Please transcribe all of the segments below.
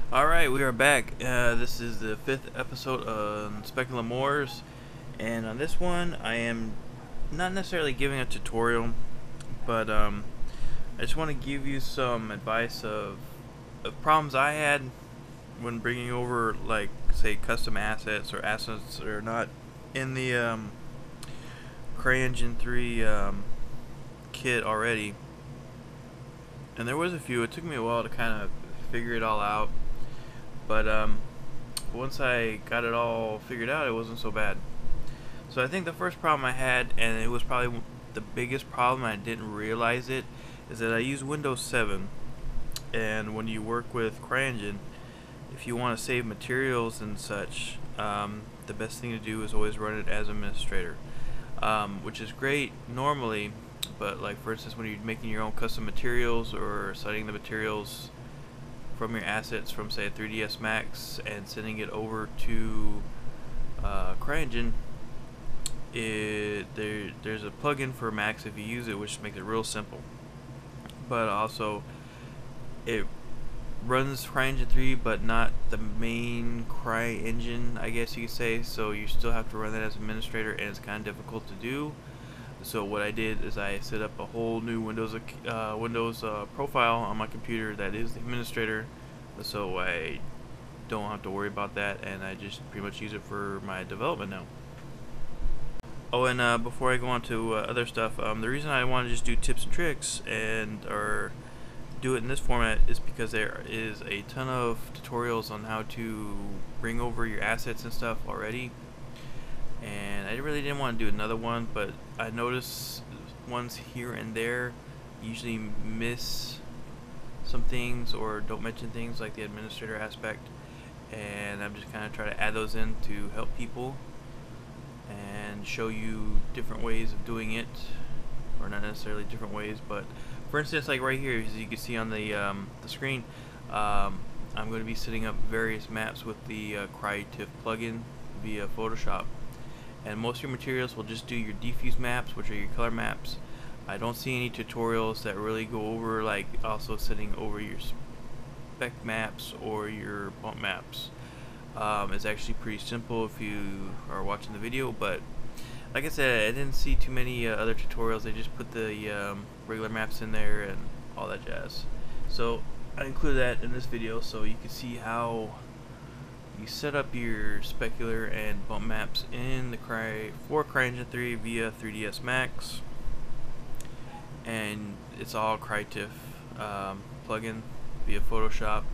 Alright, we are back. This is the 5th episode on Speculum Mors, and on this one I am not necessarily giving a tutorial, but I just want to give you some advice of problems I had when bringing over, like, say, custom assets or assets that are not in the CryEngine 3 kit already. And there was a few. It took me a while to kind of figure it all out. But once I got it all figured out, it wasn't so bad. So I think the first problem I had, and it was probably the biggest problem, I didn't realize it, is that I use Windows 7. And when you work with CryEngine, if you want to save materials and such, the best thing to do is always run it as administrator. Which is great normally, but like for instance when you're making your own custom materials or citing the materials from your assets from say 3ds Max and sending it over to CryEngine, there's a plugin for Max if you use it, which makes it real simple. But also it runs CryEngine 3 but not the main CryEngine, I guess you could say, so you still have to run that as administrator, and it's kind of difficult to do. So what I did is I set up a whole new Windows profile on my computer that is the administrator, so I don't have to worry about that, and I just pretty much use it for my development now. Oh, and before I go on to other stuff, the reason I want to just do tips and tricks or do it in this format is because there is a ton of tutorials on how to bring over your assets and stuff already, and I really didn't want to do another one, but I noticed ones here and there usually miss some things or don't mention things like the administrator aspect, and I'm just kind of trying to add those in to help people and show you different ways of doing it, or not necessarily different ways, but for instance, like right here, as you can see on the screen, I'm going to be setting up various maps with the CryTiff plugin via Photoshop. And most of your materials will just do your diffuse maps, which are your color maps. I don't see any tutorials that really go over like also setting over your spec maps or your bump maps. It's actually pretty simple if you are watching the video, but like I said, I didn't see too many other tutorials. They just put the regular maps in there and all that jazz. So I included that in this video so you can see how you set up your specular and bump maps in the CryEngine 3 via 3ds Max, and it's all CryTiff plugin via Photoshop.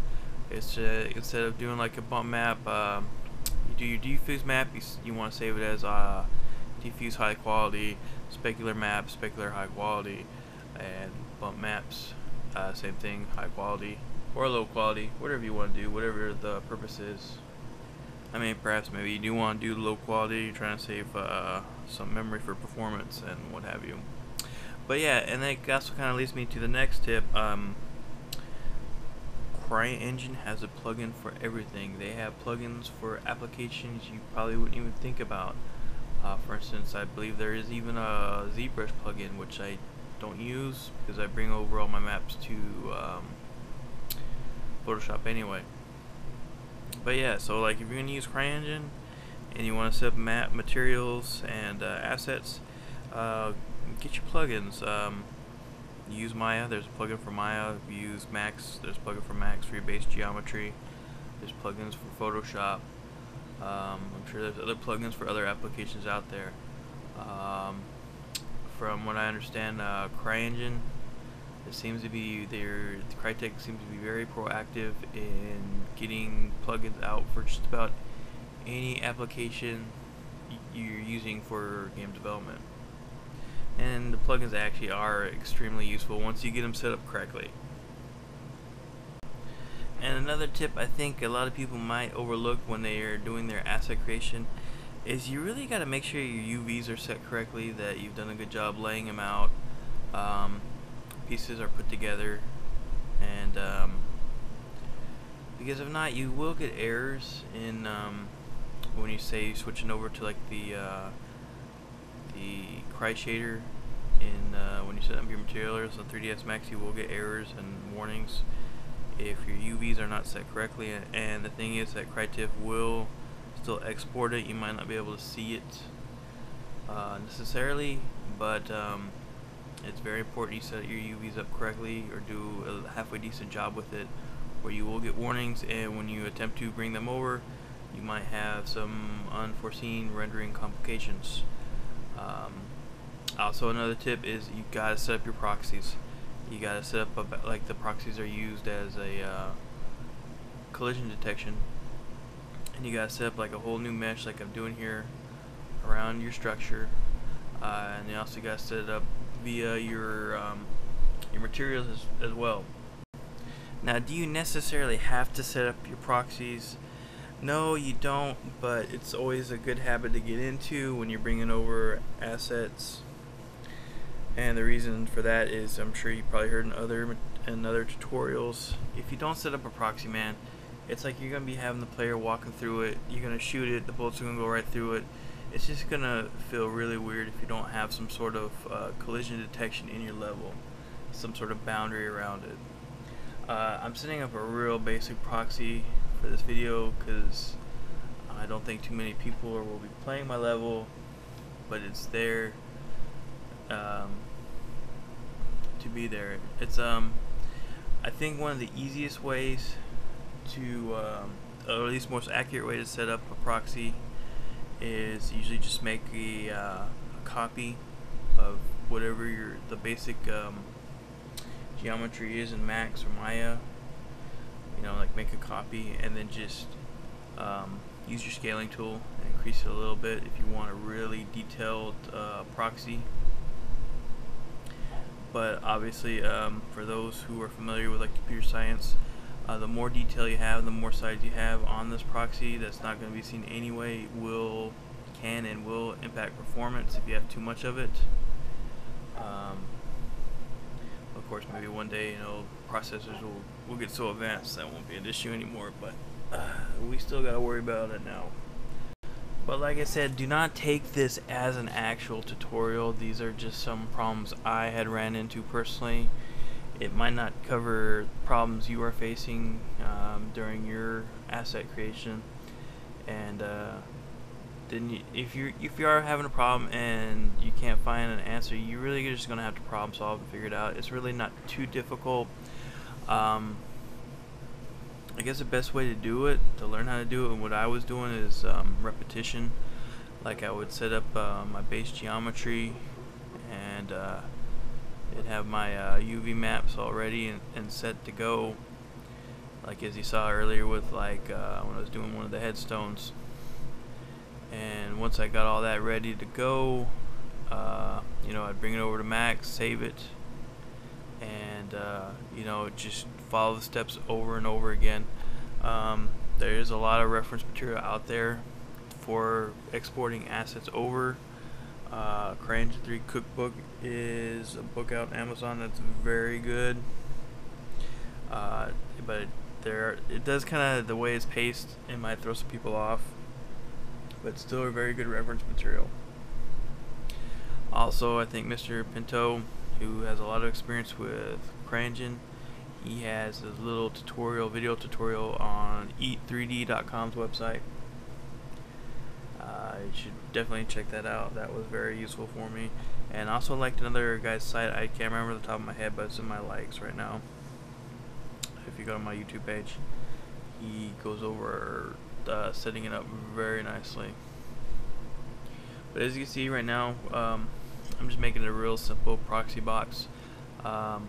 It's instead of doing like a bump map, you do your diffuse map. You want to save it as diffuse high quality, specular map, specular high quality, and bump maps, same thing, high quality or low quality, whatever you want to do, whatever the purpose is. I mean, perhaps maybe you do want to do low quality, you're trying to save some memory for performance and what have you. But yeah, and that also kind of leads me to the next tip. CryEngine has a plugin for everything. They have plugins for applications you probably wouldn't even think about. For instance, I believe there is even a ZBrush plugin, which I don't use because I bring over all my maps to Photoshop anyway. But yeah, so like if you're going to use CryEngine and you want to set up map materials and assets, get your plugins. Use Maya. There's a plugin for Maya. If you use Max, there's a plugin for Max for your base geometry. There's plugins for Photoshop. I'm sure there's other plugins for other applications out there. From what I understand, CryEngine, it seems to be Crytek seems to be very proactive in getting plugins out for just about any application you're using for game development. And the plugins actually are extremely useful once you get them set up correctly. And another tip I think a lot of people might overlook when they are doing their asset creation is you really got to make sure your UVs are set correctly, that you've done a good job laying them out, pieces are put together, and because if not, you will get errors in when you say switching over to like the Cry shader in when you set up your materials on 3ds Max. You will get errors and warnings if your UVs are not set correctly. And the thing is that Crytiff will still export it. You might not be able to see it necessarily, but it's very important you set your UVs up correctly or do a halfway decent job with it, or you will get warnings, and when you attempt to bring them over, you might have some unforeseen rendering complications. Also, another tip is you gotta set up your proxies. You gotta set up like the proxies are used as a collision detection, and you gotta set up like a whole new mesh, like I'm doing here, around your structure, and you also gotta set it up via your materials as well. Now, do you necessarily have to set up your proxies? No, you don't, but it's always a good habit to get into when you're bringing over assets. And the reason for that is, I'm sure you probably heard in other tutorials, if you don't set up a proxy, man, it's like you're going to be having the player walking through it, you're going to shoot it, the bullets are going to go right through it. It's just going to feel really weird if you don't have some sort of collision detection in your level, some sort of boundary around it. I'm setting up a real basic proxy for this video because I don't think too many people will be playing my level, but it's there to be there. It's I think one of the easiest ways to, or at least most accurate way to set up a proxy is usually just make a copy of whatever the basic geometry is in Max or Maya. You know, like make a copy and then just use your scaling tool and increase it a little bit if you want a really detailed proxy. But obviously, for those who are familiar with like computer science, the more detail you have, the more sides you have on this proxy that's not going to be seen anyway can and will impact performance if you have too much of it. Of course, maybe one day, you know, processors will get so advanced that won't be an issue anymore, but we still gotta worry about it now. But like I said, do not take this as an actual tutorial. These are just some problems I had ran into personally. It might not cover problems you are facing during your asset creation, and then if you are having a problem and you can't find an answer, you really are just gonna have to problem solve and figure it out. It's really not too difficult. I guess the best way to do it, to learn how to do it, and what I was doing is repetition. Like I would set up my base geometry, and it'd have my UV maps already and set to go. Like as you saw earlier with like when I was doing one of the headstones. And once I got all that ready to go, you know, I'd bring it over to Max, save it, and you know, just follow the steps over and over again. There is a lot of reference material out there for exporting assets over. Cryengine 3 Cookbook is a book out on Amazon that's very good, but it does kind of, the way it's paced, it might throw some people off, but still a very good reference material. Also, I think Mr. Pinto, who has a lot of experience with Cryengine, he has a little video tutorial on eat3d.com's website. You should definitely check that out. That was very useful for me. And also liked another guy's site, I can't remember the top of my head, but it's in my likes right now. If you go to my YouTube page, he goes over setting it up very nicely. But as you can see right now, I'm just making a real simple proxy box for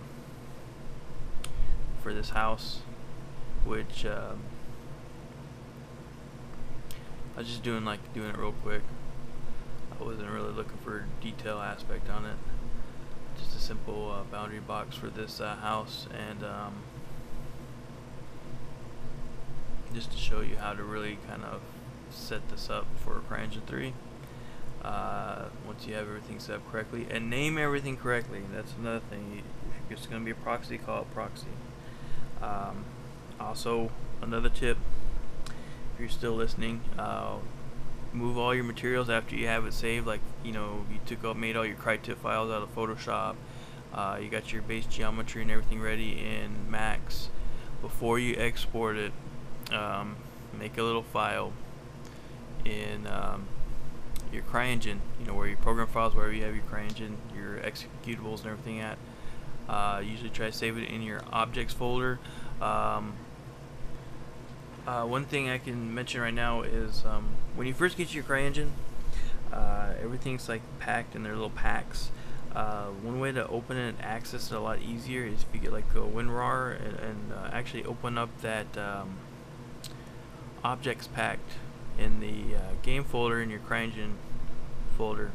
this house, which I was just doing it real quick. I wasn't really looking for detail aspect on it. Just a simple boundary box for this house, and just to show you how to really kind of set this up for Cryengine 3. Once you have everything set up correctly and name everything correctly, that's another thing. If it's going to be a proxy, call it proxy. Also, another tip, if you're still listening, move all your materials after you have it saved. Like, you know, you made all your Crytiff files out of Photoshop, you got your base geometry and everything ready in Max. before you export it, make a little file in your CryEngine, where your program files, wherever you have your CryEngine, your executables and everything at. Usually try to save it in your objects folder. One thing I can mention right now is when you first get your CryEngine, everything's like packed in their little packs. One way to open it and access it a lot easier is if you get like a WinRAR and actually open up that objects packed in the game folder in your CryEngine folder,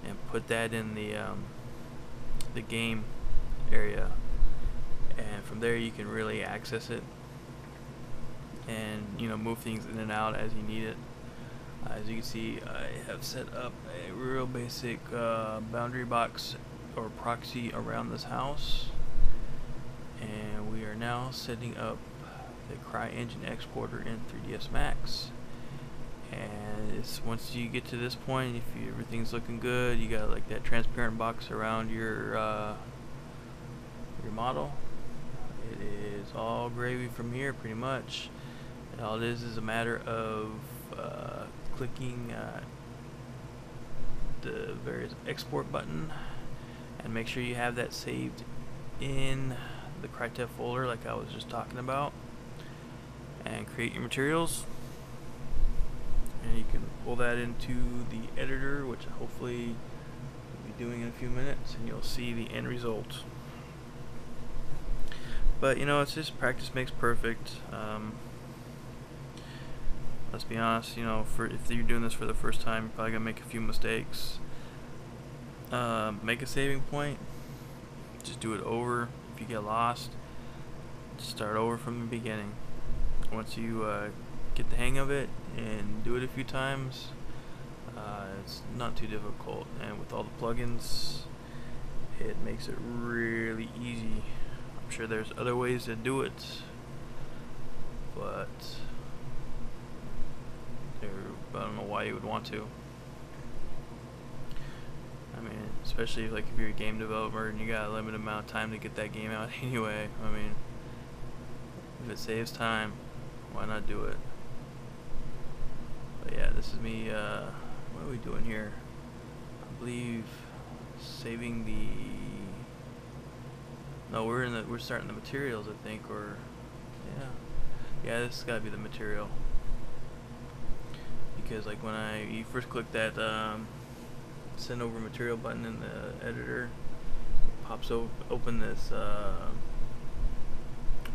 and put that in the game area, and from there you can really access it and move things in and out as you need it. As you can see, I have set up a real basic boundary box or proxy around this house, and we are now setting up the CryEngine exporter in 3ds Max. And it's once you get to this point, if everything's looking good, you got like that transparent box around your model. It is all gravy from here, pretty much. And all it is a matter of clicking the various export button, and make sure you have that saved in the CryTev folder like I was just talking about, and create your materials. And you can pull that into the editor, which hopefully we'll be doing in a few minutes, and you'll see the end result. But it's just practice makes perfect. Let's be honest, if you're doing this for the first time, you're probably gonna make a few mistakes. Make a saving point, just do it over. If you get lost, just start over from the beginning. Once you get the hang of it and do it a few times, it's not too difficult, and with all the plugins, it makes it really easy. I'm sure there's other ways to do it, but I don't know why you would want to. I mean, especially if you're a game developer and you got a limited amount of time to get that game out anyway. I mean, if it saves time, why not do it? But yeah, this is me. What are we doing here? I believe saving the. No, we're starting the materials, I think, or yeah, this has got to be the material, because like when you first click that send over material button in the editor, it pops open this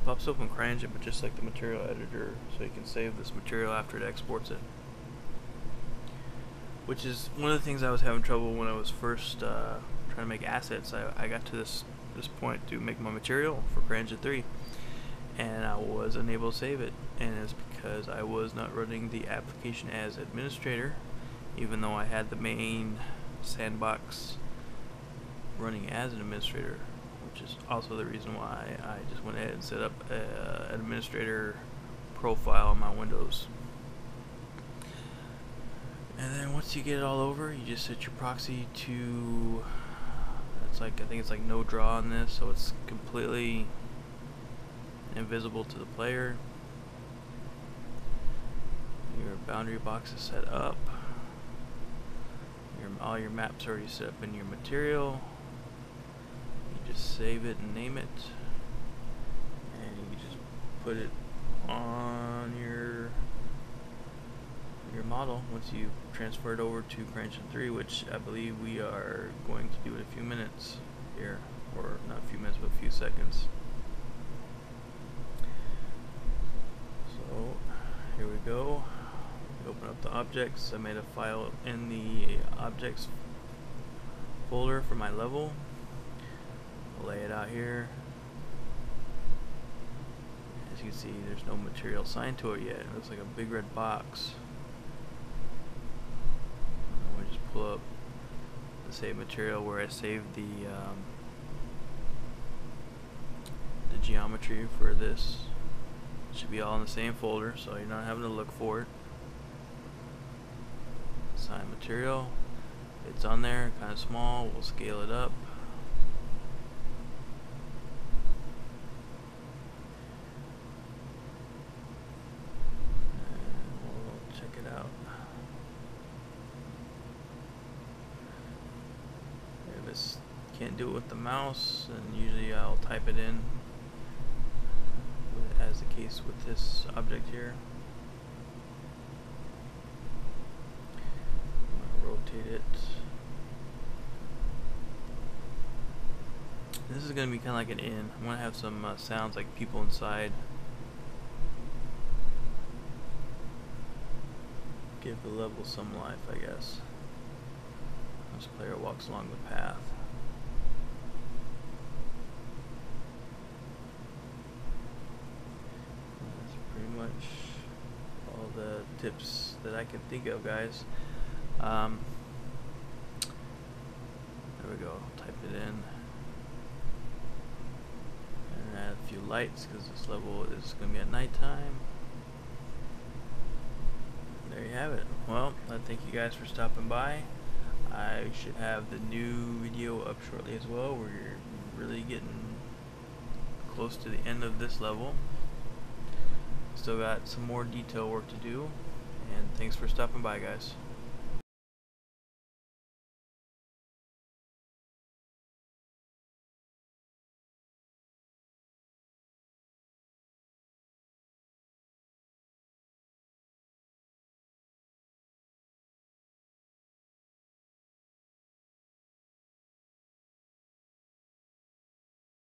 pops open CryEngine, but just like the material editor, so you can save this material after it exports it. Which is one of the things I was having trouble when I was first trying to make assets. I got to this point to make my material for CryEngine 3, and I was unable to save it, and it's because I was not running the application as administrator, even though I had the main sandbox running as an administrator, which is also the reason why I just went ahead and set up an administrator profile on my Windows. And then once you get it all over, you just set your proxy to, I think it's like no draw on this, so it's completely invisible to the player. Your boundary box is set up. All your maps are already set up in your material. You just save it and name it, and you can just put it on your model once you transfer it over to CryEngine 3, which I believe we are going to do in a few minutes here, or not a few minutes, but a few seconds. So here we go. We open up the objects. I made a file in the objects folder for my level. I'll lay it out here. As you can see, there's no material assigned to it yet. It looks like a big red box. I'll just pull up the save material where I saved the geometry for this. It should be all in the same folder, so you're not having to look for it. Assign material. It's on there, kind of small. We'll scale it up. can't do it with the mouse, and usually I'll type it in, as the case with this object here. I'm going to rotate it. This is going to be kind of like an inn. I'm going to have some sounds like people inside. Give the level some life, I guess. This player walks along the path. That's pretty much all the tips that I can think of, guys. There we go. Type it in. And add a few lights because this level is going to be at nighttime. There you have it. Well, I thank you guys for stopping by. I should have the new video up shortly as well. We're really getting close to the end of this level. Still got some more detail work to do. And thanks for stopping by, guys.